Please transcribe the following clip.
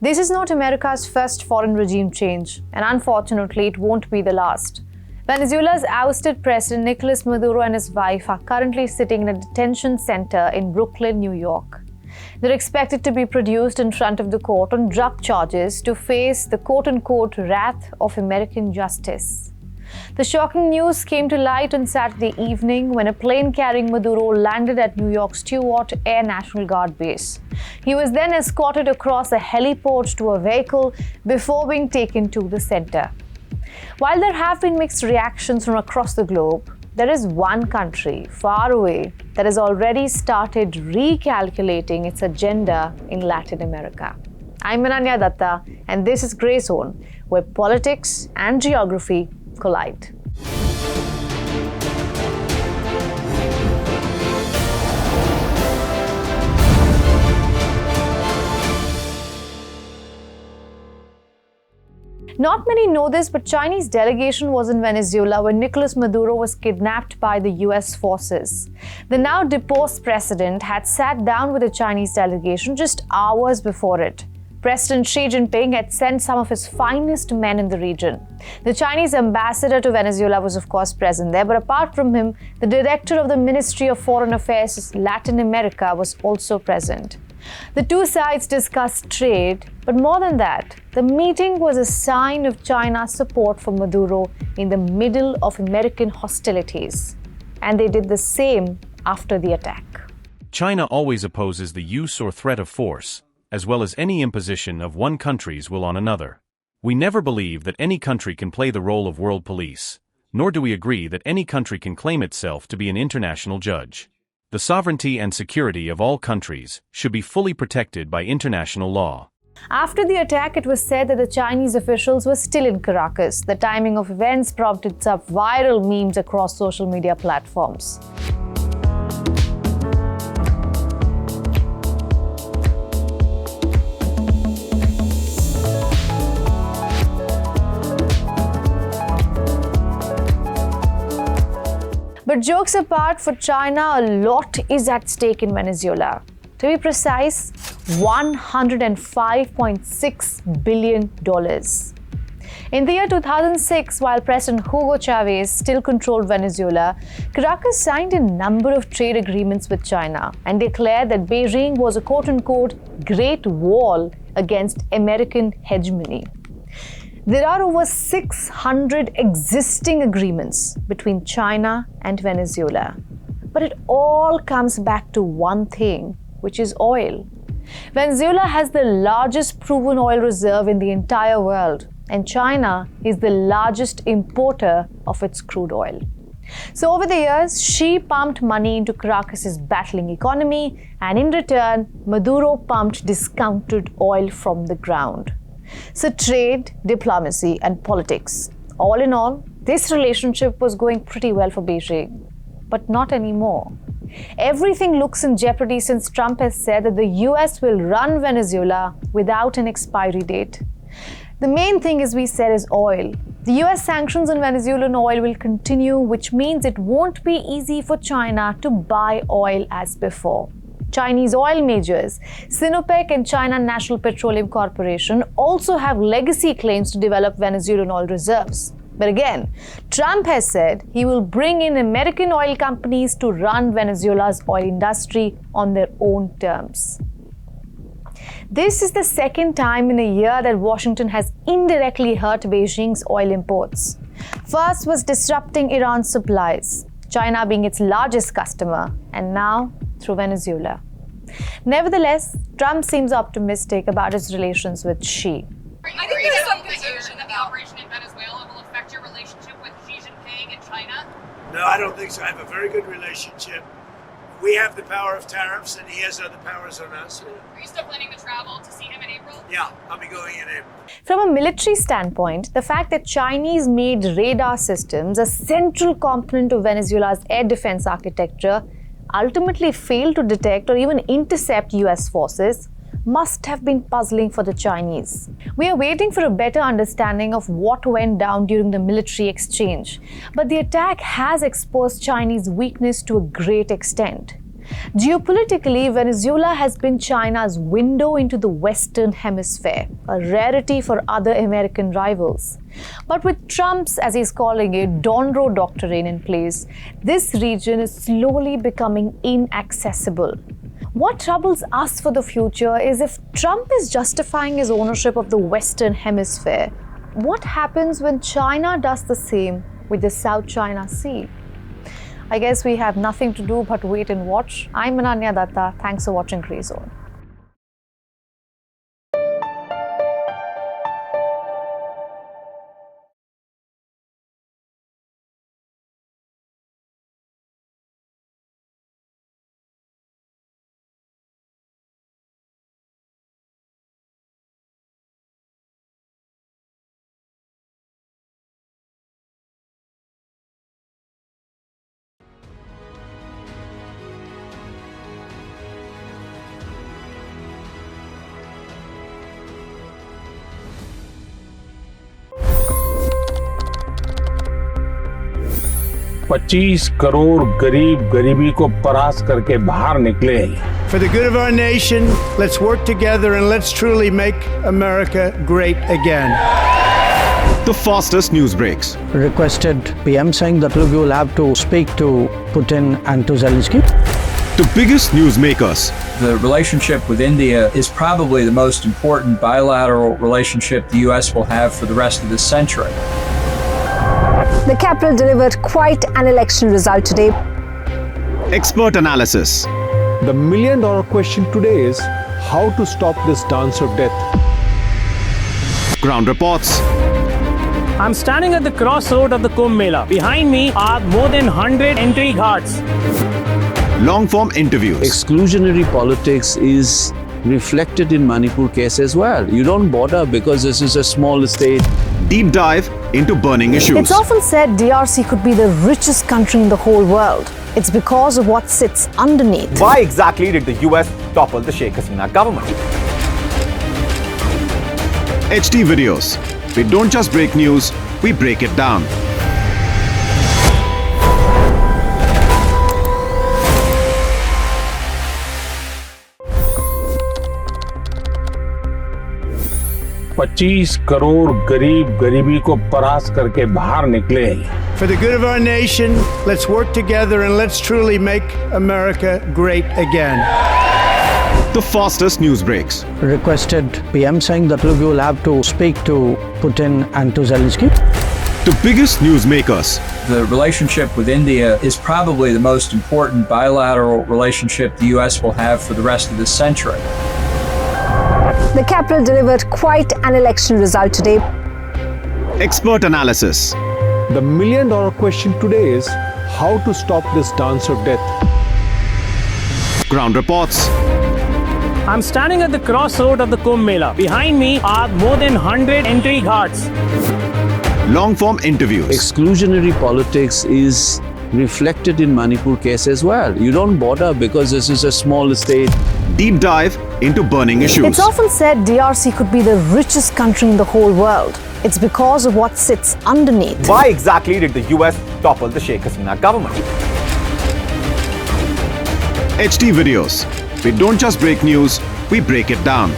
This is not America's first foreign regime change, and unfortunately, it won't be the last. Venezuela's ousted President Nicolás Maduro and his wife are currently sitting in a detention center in Brooklyn, New York. They're expected to be produced in front of the court on drug charges to face the quote-unquote wrath of American justice. The shocking news came to light on Saturday evening when a plane carrying Maduro landed at New York's Stewart Air National Guard base. He was then escorted across a heliport to a vehicle before being taken to the center. While there have been mixed reactions from across the globe, there is one country far away that has already started recalculating its agenda in Latin America. I'm Ananya Datta, and this is Grey Zone, where politics and geography collide. Not many know this, but Chinese delegation was in Venezuela when Nicolás Maduro was kidnapped by the US forces. The now deposed president had sat down with the Chinese delegation just hours before it. President Xi Jinping had sent some of his finest men in the region. The Chinese ambassador to Venezuela was of course present there, but apart from him, the director of the Ministry of Foreign Affairs Latin America was also present. The two sides discussed trade, but more than that, the meeting was a sign of China's support for Maduro in the middle of American hostilities. And they did the same after the attack. China always opposes the use or threat of force, as well as any imposition of one country's will on another. We never believe that any country can play the role of world police, nor do we agree that any country can claim itself to be an international judge. The sovereignty and security of all countries should be fully protected by international law. After the attack, it was said that the Chinese officials were still in Caracas. The timing of events prompted some viral memes across social media platforms. But jokes apart, for China, a lot is at stake in Venezuela. To be precise, $105.6 billion. In the year 2006, while President Hugo Chavez still controlled Venezuela, Caracas signed a number of trade agreements with China and declared that Beijing was a quote-unquote great wall against American hegemony. There are over 600 existing agreements between China and Venezuela. But it all comes back to one thing, which is oil. Venezuela has the largest proven oil reserve in the entire world, and China is the largest importer of its crude oil. So over the years, Xi pumped money into Caracas' battling economy, and in return, Maduro pumped discounted oil from the ground. So trade, diplomacy, and politics. All in all, this relationship was going pretty well for Beijing. But not anymore. Everything looks in jeopardy since Trump has said that the US will run Venezuela without an expiry date. The main thing, as we said, is oil. The US sanctions on Venezuelan oil will continue, which means it won't be easy for China to buy oil as before. Chinese oil majors, Sinopec and China National Petroleum Corporation, also have legacy claims to develop Venezuelan oil reserves. But again, Trump has said he will bring in American oil companies to run Venezuela's oil industry on their own terms. This is the second time in a year that Washington has indirectly hurt Beijing's oil imports. First was disrupting Iran's supplies, China being its largest customer, and now through Venezuela. Nevertheless, Trump seems optimistic about his relations with Xi. I think there's some confusion that the operation in Venezuela will affect your relationship with Xi Jinping and China. No, I don't think so. I have a very good relationship. We have the power of tariffs, and he has other powers on us. Are you still planning to travel to see him in April? Yeah, I'll be going in April. From a military standpoint, the fact that Chinese-made radar systems, a central component of Venezuela's air defense architecture, ultimately failed to detect or even intercept US forces, must have been puzzling for the Chinese. We are waiting for a better understanding of what went down during the military exchange, but the attack has exposed Chinese weakness to a great extent. Geopolitically, Venezuela has been China's window into the Western Hemisphere, a rarity for other American rivals. But with Trump's, as he's calling it, Donroe Doctrine in place, this region is slowly becoming inaccessible. What troubles us for the future is if Trump is justifying his ownership of the Western Hemisphere, what happens when China does the same with the South China Sea? I guess we have nothing to do but wait and watch. I'm Ananya Datta. Thanks for watching Grey Zone. $25 crore गरीब गरीबी को परास्त करके बाहर निकले। For the good of our nation, let's work together and let's truly make America great again. The fastest news breaks. Requested PM saying that look, you will have to speak to Putin and to Zelensky. The biggest newsmakers. The relationship with India is probably the most important bilateral relationship the US will have for the rest of this century. The capital delivered quite an election result today. Expert analysis. The million-dollar question today is how to stop this dance of death. Ground reports. I'm standing at the crossroad of the Kumbh Mela. Behind me are more than 100 entry ghats. Long-form interviews. Exclusionary politics is reflected in Manipur case as well. You don't bother because this is a small state. Deep dive into burning issues. It's often said DRC could be the richest country in the whole world. It's because of what sits underneath. Why exactly did the US topple the Sheikh Hasina government? HT videos. We don't just break news, we break it down. $25 crore गरीब गरीबी को परास्त करके बाहर निकले। For the good of our nation, let's work together and let's truly make America great again. The fastest news breaks. Requested PM saying that look, you will have to speak to Putin and to Zelensky. The biggest newsmakers. The relationship with India is probably the most important bilateral relationship the US will have for the rest of this century. The capital delivered quite an election result today. Expert analysis. The million-dollar question today is how to stop this dance of death. Ground reports. I'm standing at the crossroad of the Kumbh Mela. Behind me are more than 100 entry ghats. Long-form interviews. Exclusionary politics is reflected in Manipur case as well. You don't bother because this is a small state. Deep dive into burning issues. It's often said DRC could be the richest country in the whole world. It's because of what sits underneath. Why exactly did the US topple the Sheikh Hasina government? HT videos. We don't just break news, we break it down.